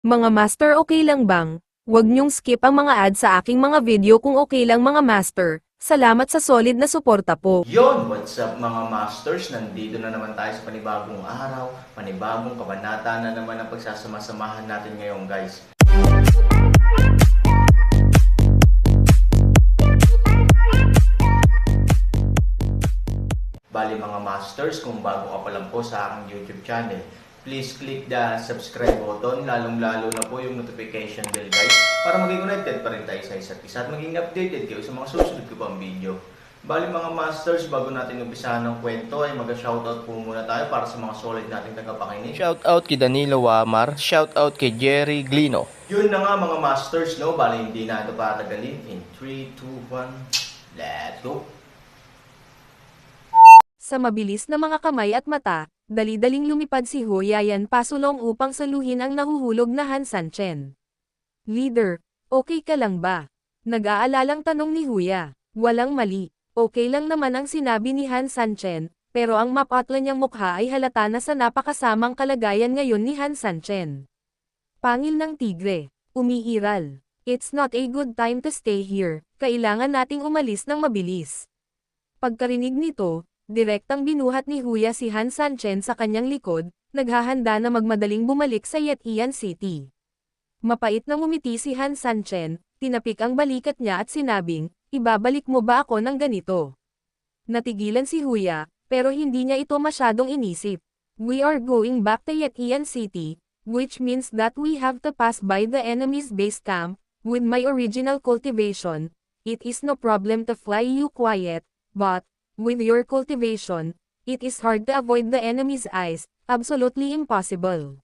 Mga master, okay lang bang? Huwag niyong skip ang mga ads sa aking mga video kung okay lang mga master. Salamat sa solid na suporta po. Yon, what's up mga masters? Nandito na naman tayo sa panibagong araw, panibagong kabanata na naman ang pagsasama-samahan natin ngayon guys. Bali mga masters, kung bago ka pa lang po sa aking YouTube channel, please click the subscribe button, lalong-lalo na po yung notification bell guys, para maging connected pa rin tayo sa isa't isa at maging updated kayo sa mga susunod ko pang video. Bali mga masters, bago natin umpisahan ng kwento ay mag-shoutout po muna tayo para sa mga solid nating tagapakinig. Shoutout kay Danilo Wamar, shoutout kay Jerry Glino. Yun na nga mga masters, no? Bali hindi na ito patagalin. In 3, 2, 1, let's go! Sa mabilis na mga kamay at mata, dali-daling lumipad si Hu Yayan pasulong upang saluhin ang nahuhulog na Han Sanchen. Leader, okay ka lang ba? Nag-aalalang tanong ni Huya. Walang mali. Okay lang naman ang sinabi ni Han Sanchen, pero ang mapatla niyang mukha ay halata na sa napakasamang kalagayan ngayon ni Han Sanchen. Pangil ng tigre. Umiiral. It's not a good time to stay here. Kailangan nating umalis ng mabilis. Pagkarinig nito, direktang binuhat ni Huya si Han Sanchen sa kanyang likod, naghahanda na magmadaling bumalik sa Yetian City. Mapait na ngumiti si Han Sanchen, tinapik ang balikat niya at sinabing, ibabalik mo ba ako ng ganito? Natigilan si Huya, pero hindi niya ito masyadong inisip. We are going back to Yetian City, which means that we have to pass by the enemy's base camp. With my original cultivation, it is no problem to fly you quiet, but, with your cultivation, it is hard to avoid the enemy's eyes, absolutely impossible.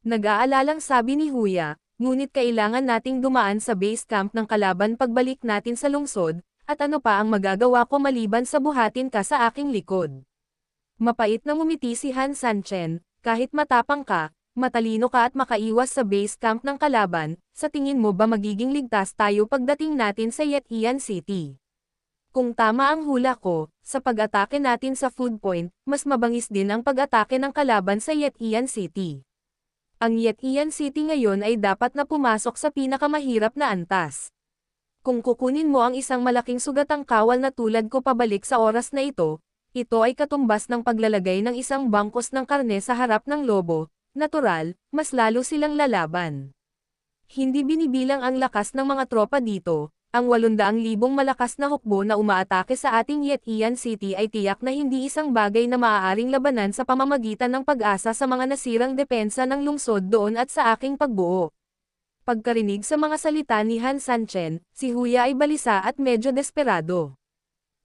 Nag-aalalang sabi ni Huya, ngunit kailangan nating dumaan sa base camp ng kalaban pagbalik natin sa lungsod, at ano pa ang magagawa ko maliban sa buhatin ka sa aking likod. Mapait na ngumiti si Han Sanchen, kahit matapang ka, matalino ka at makaiwas sa base camp ng kalaban, sa tingin mo ba magiging ligtas tayo pagdating natin sa Yetian City? Kung tama ang hula ko, sa pag-atake natin sa food point, mas mabangis din ang pag-atake ng kalaban sa Yetian City. Ang Yetian City ngayon ay dapat na pumasok sa pinakamahirap na antas. Kung kukunin mo ang isang malaking sugatang kawal na tulad ko pabalik sa oras na ito ay katumbas ng paglalagay ng isang bangkos ng karne sa harap ng lobo, natural, mas lalo silang lalaban. Hindi binibilang ang lakas ng mga tropa dito. Ang 800,000 malakas na hukbo na umaatake sa ating Yetian City ay tiyak na hindi isang bagay na maaaring labanan sa pamamagitan ng pag-asa sa mga nasirang depensa ng lungsod doon at sa aking pagbuo. Pagkarinig sa mga salita ni Han Sanchen, si Huya ay balisa at medyo desperado.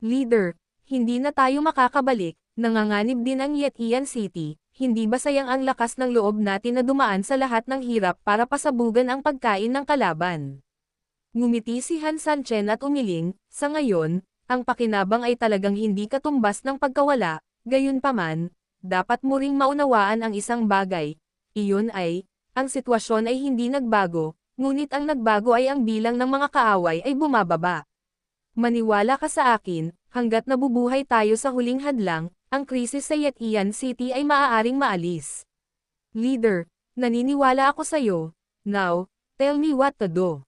Leader, hindi na tayo makakabalik, nanganganib din ang Yetian City, hindi ba sayang ang lakas ng loob natin na dumaan sa lahat ng hirap para pasabugan ang pagkain ng kalaban? Ngumiti si Han Sanchen at umiling, sa ngayon, ang pakinabang ay talagang hindi katumbas ng pagkawala, gayunpaman, dapat mo ring maunawaan ang isang bagay, iyon ay, ang sitwasyon ay hindi nagbago, ngunit ang nagbago ay ang bilang ng mga kaaway ay bumababa. Maniwala ka sa akin, hanggat nabubuhay tayo sa huling hadlang, ang krisis sa Yetian City ay maaaring maalis. Leader, naniniwala ako sa'yo. Now, tell me what to do.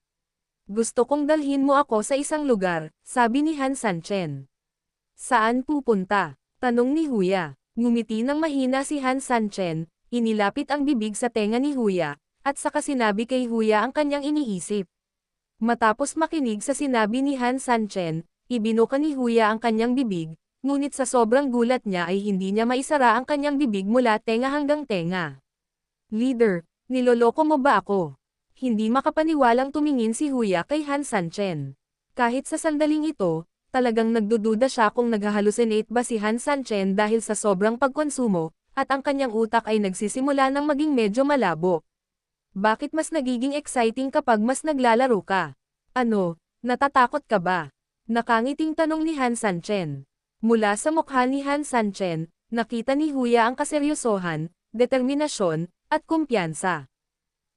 Gusto kong dalhin mo ako sa isang lugar, sabi ni Han Sanchen. Saan pupunta? Tanong ni Huya. Ngumiti ng mahina si Han Sanchen, inilapit ang bibig sa tenga ni Huya, at saka sinabi kay Huya ang kanyang iniisip. Matapos makinig sa sinabi ni Han Sanchen, ibinuka ni Huya ang kanyang bibig, ngunit sa sobrang gulat niya ay hindi niya maisara ang kanyang bibig mula tenga hanggang tenga. Leader, niloloko mo ba ako? Hindi makapaniwalang tumingin si Huya kay Han Sanchen. Kahit sa sandaling ito, talagang nagdududa siya kung naghahalusinate ba si Han Sanchen dahil sa sobrang pagkonsumo, at ang kanyang utak ay nagsisimula ng maging medyo malabo. Bakit mas nagiging exciting kapag mas naglalaro ka? Ano, natatakot ka ba? Nakangiting tanong ni Han Sanchen. Mula sa mukha ni Han Sanchen, nakita ni Huya ang kaseryosohan, determinasyon, at kumpiyansa.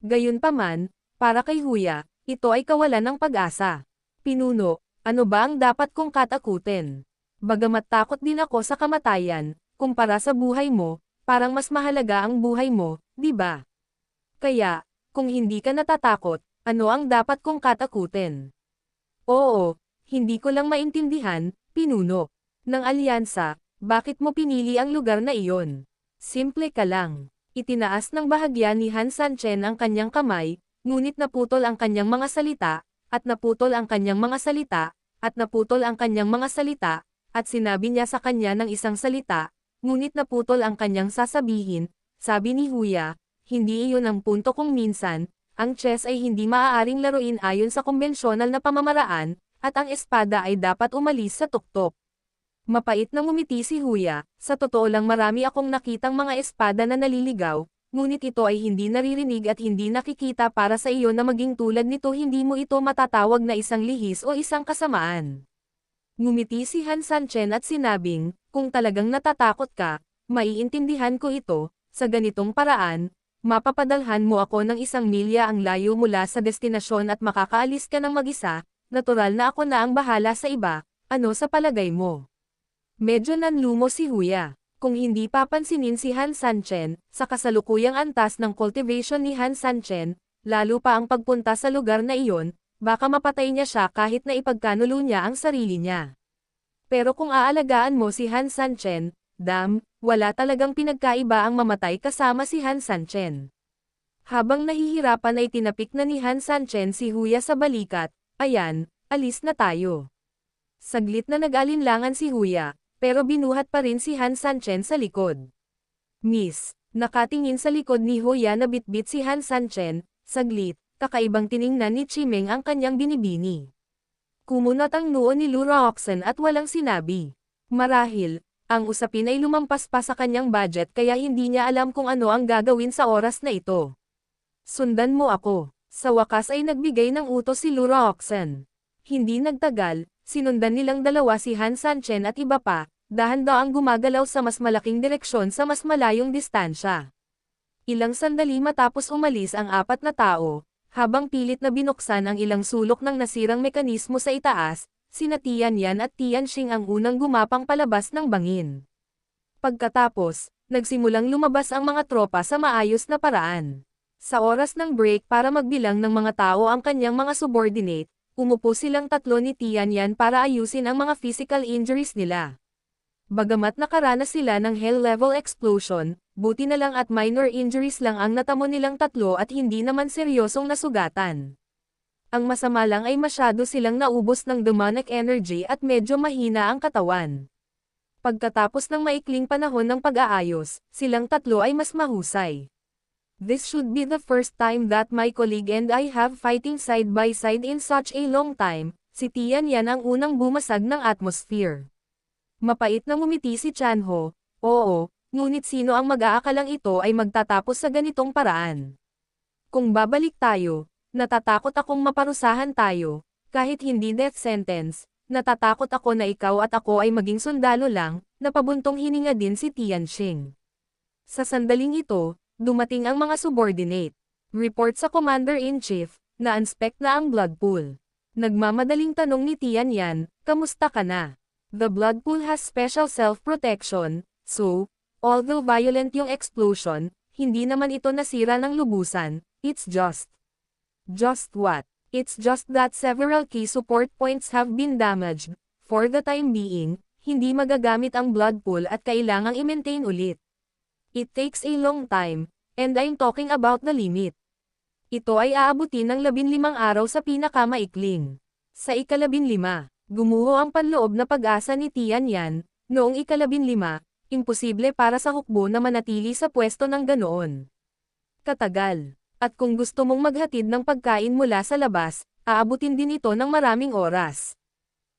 Gayunpaman, para kay Huya, ito ay kawalan ng pag-asa. Pinuno, ano ba ang dapat kong katakutin? Bagamat takot din ako sa kamatayan, kumpara sa buhay mo, parang mas mahalaga ang buhay mo, di ba? Kaya, Kung hindi ka natatakot, ano ang dapat kong katakutin? Oo, hindi ko lang maintindihan, pinuno ng alyansa, bakit mo pinili ang lugar na iyon? Simple ka lang. Itinaas ng bahagya ni Han Sanchen ang kanyang kamay, ngunit naputol ang kanyang mga salita, at naputol ang kanyang mga salita, at naputol ang kanyang mga salita, at sinabi niya sa kanya ng isang salita, ngunit naputol ang kanyang sasabihin, sabi ni Huya, hindi iyon ang punto kung minsan, ang chess ay hindi maaaring laruin ayon sa kumbensyonal na pamamaraan, at ang espada ay dapat umalis sa tuktok. Mapait na ngumiti si Huya, sa totoo lang marami akong nakitang mga espada na naliligaw, ngunit ito ay hindi naririnig at hindi nakikita para sa iyo na maging tulad nito hindi mo ito matatawag na isang lihis o isang kasamaan. Ngumiti si Han Sanchen at sinabing, kung talagang natatakot ka, maiintindihan ko ito, sa ganitong paraan, mapapadalhan mo ako ng 1 milya ang layo mula sa destinasyon at makakaalis ka ng mag-isa, natural na ako na ang bahala sa iba, ano sa palagay mo? Medyo nanlumo si Huya. Kung hindi papansinin si Han Sanchen, sa kasalukuyang antas ng cultivation ni Han Sanchen, lalo pa ang pagpunta sa lugar na iyon, baka mapatay niya siya kahit na ipagkanulo niya ang sarili niya. Pero kung aalagaan mo si Han Sanchen, wala talagang pinagkaiba ang mamatay kasama si Han Sanchen. Habang nahihirapan ay tinapik na ni Han Sanchen si Huya sa balikat, ayan, alis na tayo. Saglit na nag-alinlangan si Huya, pero binuhat pa rin si Han Sanchen sa likod. Miss, nakatingin sa likod ni Huya na bitbit si Han Sanchen, saglit, kakaibang tiningnan ni Chimeng ang kanyang binibini. Kumunat ang noo ni Lu Roxen at walang sinabi. Marahil, ang usapin ay lumampas pa sa kanyang budget kaya hindi niya alam kung ano ang gagawin sa oras na ito. Sundan mo ako. Sa wakas ay nagbigay ng utos si Lu Roxen. Hindi nagtagal, sinundan nilang dalawa si Han Sanchen at iba pa, dahan-daang gumagalaw sa mas malaking direksyon sa mas malayong distansya. Ilang sandali matapos umalis ang 4 na tao, habang pilit na binuksan ang ilang sulok ng nasirang mekanismo sa itaas, sina Tian Yan at Tian Xing ang unang gumapang palabas ng bangin. Pagkatapos, nagsimulang lumabas ang mga tropa sa maayos na paraan. Sa oras ng break para magbilang ng mga tao ang kanyang mga subordinate, umupo silang 3 ni Tian Yan para ayusin ang mga physical injuries nila. Bagamat nakaranas sila ng hell-level explosion, buti na lang at minor injuries lang ang natamo nilang 3 at hindi naman seryosong nasugatan. Ang masama lang ay masyado silang naubos ng demonic energy at medyo mahina ang katawan. Pagkatapos ng maikling panahon ng pag-aayos, silang 3 ay mas mahusay. This should be the first time that my colleague and I have fighting side by side in such a long time, si Tian Yan ang unang bumasag ng atmosphere. Mapait na ngumiti si Chanho, oo, ngunit sino ang mag-aakalang ito ay magtatapos sa ganitong paraan? Kung babalik tayo, natatakot akong maparusahan tayo, kahit hindi death sentence, natatakot ako na ikaw at ako ay maging sundalo lang, napabuntong hininga din si Tian Xing. Sa sandaling ito, dumating ang mga subordinate. Report sa Commander-in-Chief, na-inspect na ang blood pool. Nagmamadaling tanong ni Tian Yan, kamusta ka na? The blood pool has special self-protection, so, although violent yung explosion, hindi naman ito nasira ng lubusan, it's just. Just what? It's just that several key support points have been damaged. For the time being, hindi magagamit ang blood pool at kailangang i-maintain ulit. It takes a long time, and I'm talking about the limit. Ito ay aabutin ng 15 araw sa pinakamaikling. Sa ika-15, gumuho ang panloob na pag-asa ni Tian Yan, noong ika-15, imposible para sa hukbo na manatili sa pwesto ng ganoon. Katagal. At kung gusto mong maghatid ng pagkain mula sa labas, aabutin din ito ng maraming oras.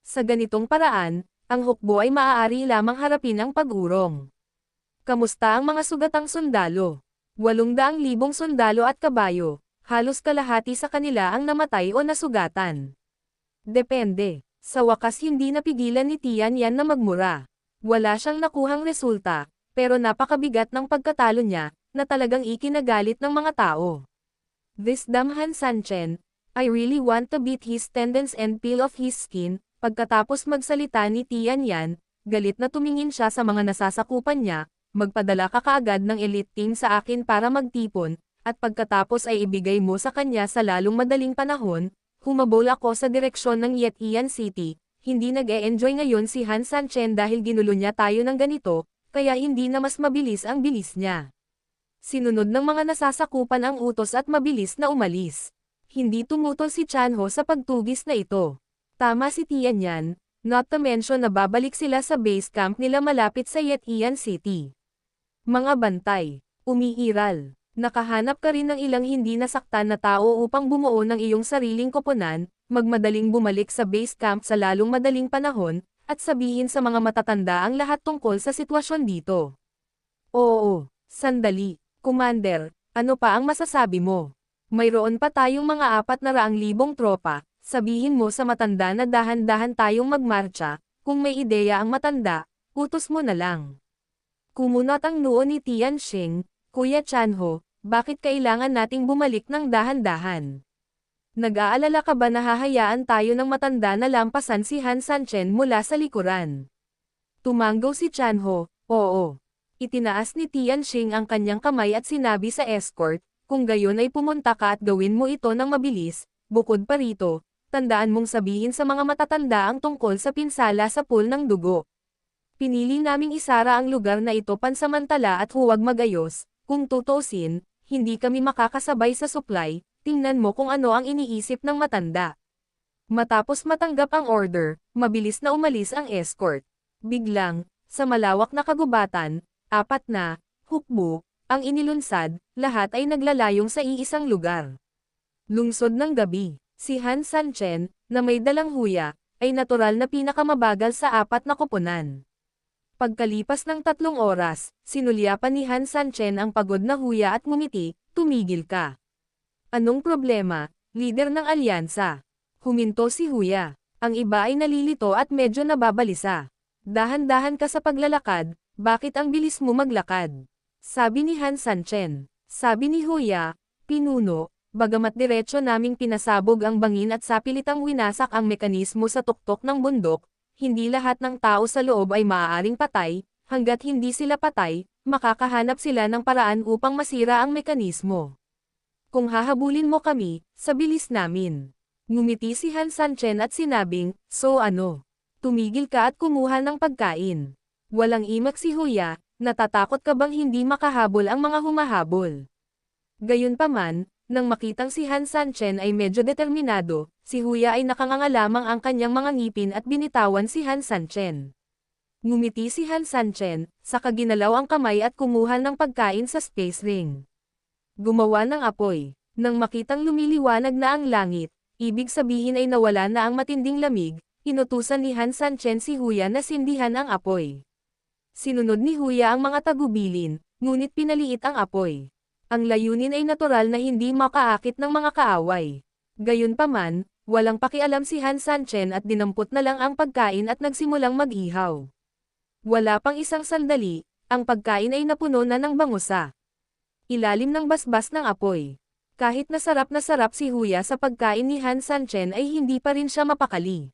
Sa ganitong paraan, ang hukbo ay maaari lamang harapin ang pag-urong. Kamusta ang mga sugatang sundalo? 800,000 sundalo at kabayo, halos kalahati sa kanila ang namatay o nasugatan. Depende. Sa wakas hindi napigilan ni Tian Yan na magmura. Wala siyang nakuhang resulta, pero napakabigat ng pagkatalo niya, na talagang ikinagalit ng mga tao. This damn Han Sanchen, I really want to beat his tendons and peel off his skin. Pagkatapos magsalita ni Tian Yan, galit na tumingin siya sa mga nasasakupan niya, magpadala ka kaagad ng elite team sa akin para magtipon, at pagkatapos ay ibigay mo sa kanya sa lalong madaling panahon, humabol ako sa direksyon ng Yetian City. Hindi nag-e-enjoy ngayon si Han Sanchen dahil ginulo niya tayo ng ganito, kaya hindi na mas mabilis ang bilis niya. Sinunod ng mga nasasakupan ang utos at mabilis na umalis. Hindi tumutol si Chanho sa pagtugis na ito. Tama si Tian yan, not to mention na babalik sila sa base camp nila malapit sa Yetian City. Mga bantay, umiiral. Nakahanap ka rin ng ilang hindi nasaktan na tao upang bumuo ng iyong sariling koponan, magmadaling bumalik sa base camp sa lalong madaling panahon, at sabihin sa mga matatanda ang lahat tungkol sa sitwasyon dito. Oo, sandali, Commander, ano pa ang masasabi mo? Mayroon pa tayong mga 400,000 tropa, sabihin mo sa matanda na dahan-dahan tayong magmarcha, kung may ideya ang matanda, utos mo na lang. Kumunot ang noo ni Tian Xing, Kuya Chanho, bakit kailangan nating bumalik ng dahan-dahan? Nag-aalala ka ba na hahayaan tayo ng matanda na lampasan si Han Sanchen mula sa likuran? Tumanggaw si Chanho, oo. Itinaas ni Tian Xing ang kanyang kamay at sinabi sa escort, kung gayon ay pumunta ka at gawin mo ito ng mabilis, bukod pa rito, tandaan mong sabihin sa mga matatanda ang tungkol sa pinsala sa pool ng dugo. Pinili naming isara ang lugar na ito pansamantala at huwag magayos, kung tutuusin, hindi kami makakasabay sa supply. Tingnan mo kung ano ang iniisip ng matanda. Matapos matanggap ang order, mabilis na umalis ang escort. Biglang, sa malawak na kagubatan, 4 na hukbo ang inilunsad, lahat ay naglalayong sa iisang lugar. Lungsod ng gabi, si Han Sanchen, na may dalang huya, ay natural na pinakamabagal sa 4 na koponan. Pagkalipas ng 3 oras, sinulyapan ni Han Sanchen ang pagod na huya at ngumiti, tumigil ka. Anong problema, leader ng alyansa? Huminto si Huya. Ang iba ay nalilito at medyo nababalisa. Dahan-dahan ka sa paglalakad, bakit ang bilis mo maglakad? Sabi ni Han Sanchen. Sabi ni Huya, pinuno, bagamat diretso naming pinasabog ang bangin at sapilitang winasak ang mekanismo sa tuktok ng bundok, hindi lahat ng tao sa loob ay maaaring patay, hanggat hindi sila patay, makakahanap sila ng paraan upang masira ang mekanismo. Kung hahabulin mo kami, sa bilis namin. Ngumiti si Han Sanchen at sinabing, so ano? Tumigil ka at kumuha ng pagkain. Walang imak si Huya, natatakot ka bang hindi makahabol ang mga humahabol? Gayunpaman, nang makitang si Han Sanchen ay medyo determinado, si Huya ay nakangangalamang ang kanyang mga ngipin at binitawan si Han Sanchen. Ngumiti si Han Sanchen, saka ginalaw ang kamay at kumuha ng pagkain sa space ring. Gumawa ng apoy. Nang makitang lumiliwanag na ang langit, ibig sabihin ay nawala na ang matinding lamig, inutusan ni Han Sanchen si Huya na sindihan ang apoy. Sinunod ni Huya ang mga tagubilin, ngunit pinaliit ang apoy. Ang layunin ay natural na hindi makaakit ng mga kaaway. Gayunpaman, walang pakialam si Han Sanchen at dinampot na lang ang pagkain at nagsimulang mag-ihaw. Wala pang isang sandali, ang pagkain ay napuno na ng bangusa. Ilalim ng basbas ng apoy. Kahit na sarap si Huya sa pagkain ni Han Sanchen ay hindi pa rin siya mapakali.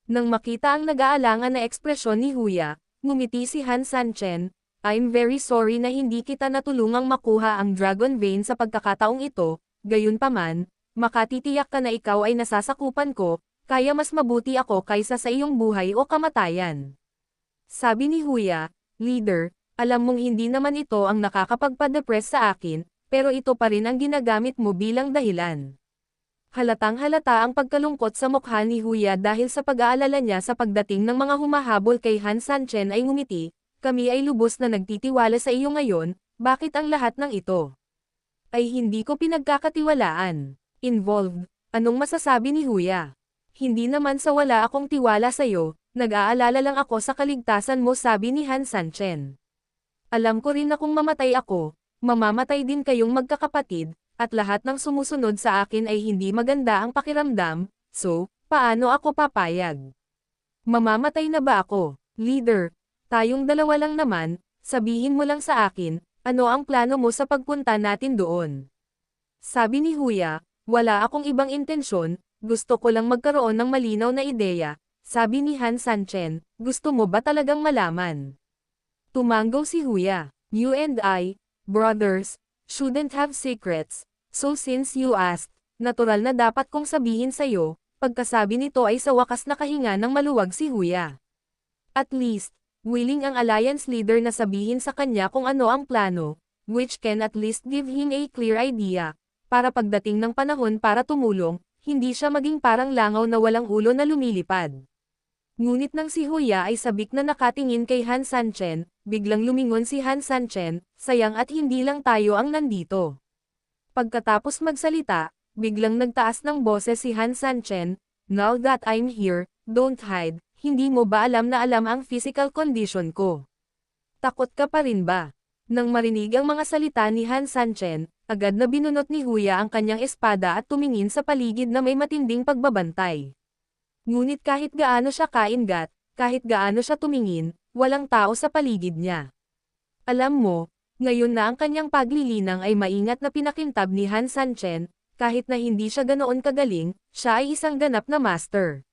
Nang makita ang nag-aalangan na ekspresyon ni Huya, ngumiti si Han Sanchen, I'm very sorry na hindi kita natulungang makuha ang Dragon Vein sa pagkakataong ito, gayunpaman, makatitiyak ka na ikaw ay nasasakupan ko, kaya mas mabuti ako kaysa sa iyong buhay o kamatayan. Sabi ni Huya, leader, alam mong hindi naman ito ang nakakapagpa-depress sa akin, pero ito pa rin ang ginagamit mo bilang dahilan. Halatang-halata ang pagkalungkot sa mukha ni Huya dahil sa pag-aalala niya sa pagdating ng mga humahabol kay Han Sanchen ay ngumiti, kami ay lubos na nagtitiwala sa iyo ngayon, bakit ang lahat ng ito ay hindi ko pinagkakatiwalaan? Involved, anong masasabi ni Huya? Hindi naman sa wala akong tiwala sa iyo, nag-aalala lang ako sa kaligtasan mo, sabi ni Han Sanchen. Alam ko rin na kung mamatay ako, mamamatay din kayong magkakapatid, at lahat ng sumusunod sa akin ay hindi maganda ang pakiramdam, so, paano ako papayag? Mamamatay na ba ako? Leader, tayong dalawa lang naman, sabihin mo lang sa akin, ano ang plano mo sa pagpunta natin doon? Sabi ni Huya, wala akong ibang intensyon, gusto ko lang magkaroon ng malinaw na ideya, sabi ni Han Sanchen, gusto mo ba talagang malaman? Tumanggaw si Huya, you and I, brothers, shouldn't have secrets, so since you asked, natural na dapat kong sabihin sa'yo, pagkasabi nito ay sa wakas nakahinga ng maluwag si Huya. At least, willing ang alliance leader na sabihin sa kanya kung ano ang plano, which can at least give him a clear idea, para pagdating ng panahon para tumulong, hindi siya maging parang langaw na walang ulo na lumilipad. Ngunit nang si Huya ay sabik na nakatingin kay Han Sanchen, biglang lumingon si Han Sanchen, sayang at hindi lang tayo ang nandito. Pagkatapos magsalita, biglang nagtaas ng boses si Han Sanchen, now that I'm here, don't hide, hindi mo ba alam na alam ang physical condition ko? Takot ka pa rin ba? Nang marinig ang mga salita ni Han Sanchen, agad na binunot ni Huya ang kanyang espada at tumingin sa paligid na may matinding pagbabantay. Ngunit kahit gaano siya kaingat, kahit gaano siya tumingin, walang tao sa paligid niya. Alam mo, ngayon na ang kanyang paglilinang ay maingat na pinakintab ni Han Sanchen, kahit na hindi siya ganoon kagaling, siya ay isang ganap na master.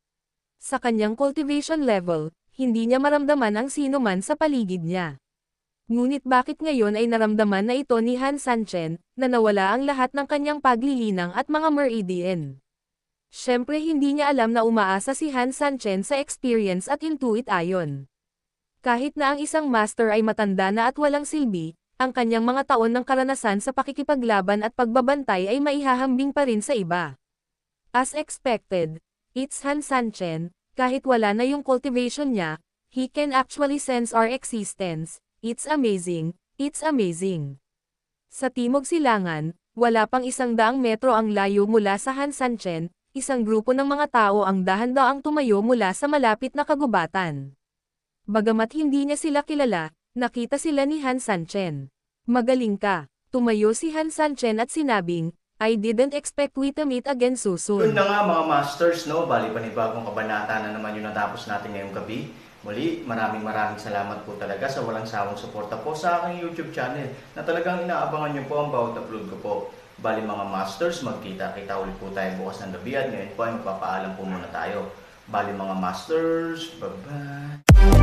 Sa kanyang cultivation level, hindi niya maramdaman ang sino man sa paligid niya. Ngunit bakit ngayon ay naramdaman na ito ni Han Sanchen, na nawala ang lahat ng kanyang paglilinang at mga meridian? Siyempre hindi niya alam na umaasa si Han Sanchen sa experience at intuit ayon. Kahit na ang isang master ay matanda na at walang silbi, ang kanyang mga taon ng karanasan sa pakikipaglaban at pagbabantay ay maihahambing pa rin sa iba. As expected, it's Han Sanchen, kahit wala na yung cultivation niya, he can actually sense our existence. It's amazing, it's amazing. Sa Timog Silangan, wala pang 100 metro ang layo mula sa Han Sanchen, isang grupo ng mga tao ang dahan-daang tumayo mula sa malapit na kagubatan. Bagamat hindi niya sila kilala, nakita sila ni Han Sanchen. Magaling ka, tumayo si Han Sanchen at sinabing, I didn't expect we to meet again so soon. Yun na nga mga masters, no? Bali panibagong kabanata na naman yung natapos natin ngayong gabi. Muli, maraming salamat po talaga sa walang sawang suporta po sa aking YouTube channel na talagang inaabangan nyo po ang bawat upload ko po. Bali mga masters, magkita-kita ulit po tayo bukas ng gabi at ngayon po ay magpapaalam po muna tayo. Bali mga masters, bye-bye!